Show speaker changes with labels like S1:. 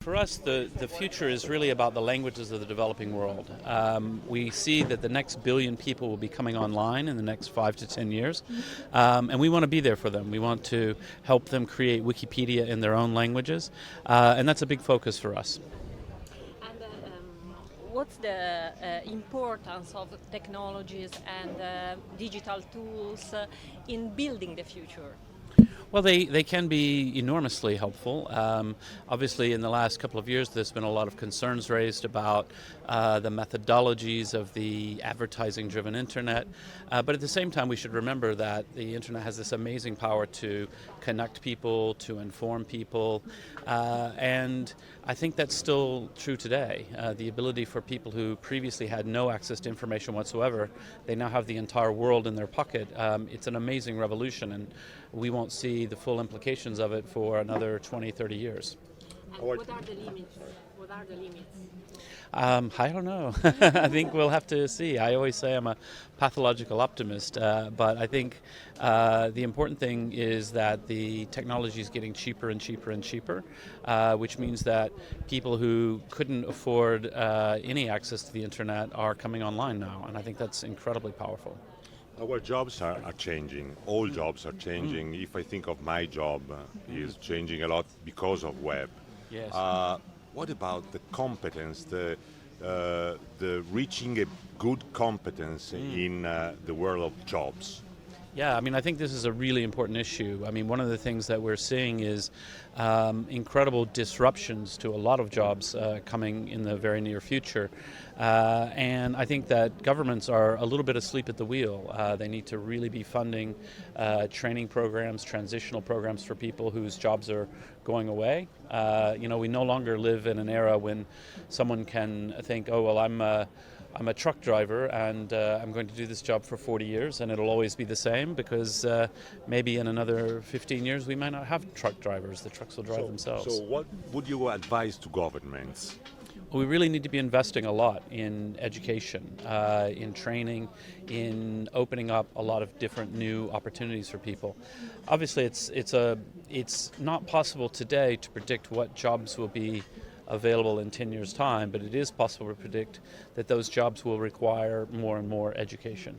S1: For us, the future is really about the languages of the developing world. We see that the next billion people will be coming online in the next 5 to 10 years, and we want to be there for them. We want to help them create Wikipedia in their own languages, and that's a big focus for us.
S2: And what's the importance of technologies and digital tools in building the future?
S1: Well, they can be enormously helpful. Obviously, in the last couple of years, there's been a lot of concerns raised about the methodologies of the advertising-driven internet. But at the same time, we should remember that the internet has this amazing power to connect people, to inform people. And I think that's still true today. The ability for people who previously had no access to information whatsoever, they now have the entire world in their pocket. It's an amazing revolution, and we won't see the full implications of it for another 20, 30 years.
S2: And what are the limits? What are the limits?
S1: I don't know. I think we'll have to see. I always say I'm a pathological optimist, but I think the important thing is that the technology is getting cheaper and cheaper and cheaper, which means that people who couldn't afford any access to the internet are coming online now, and I think that's incredibly powerful.
S3: Our jobs are changing. All jobs are changing. If I think of my job, is changing a lot because of web.
S1: Yes.
S3: What about the competence, the reaching a good competence in the world of jobs?
S1: Yeah, I mean, I think this is a really important issue. I mean, one of the things that we're seeing is incredible disruptions to a lot of jobs coming in the very near future. And I think that governments are a little bit asleep at the wheel. They need to really be funding training programs, transitional programs for people whose jobs are going away. We no longer live in an era when someone can think, oh, well, I'm a truck driver and I'm going to do this job for 40 years and it'll always be the same because maybe in another 15 years we might not have truck drivers. The trucks will drive themselves.
S3: So what would you advise to governments?
S1: We really need to be investing a lot in education, in training, in opening up a lot of different new opportunities for people. Obviously, it's not possible today to predict what jobs will be available in 10 years' time, but it is possible to predict that those jobs will require more and more education.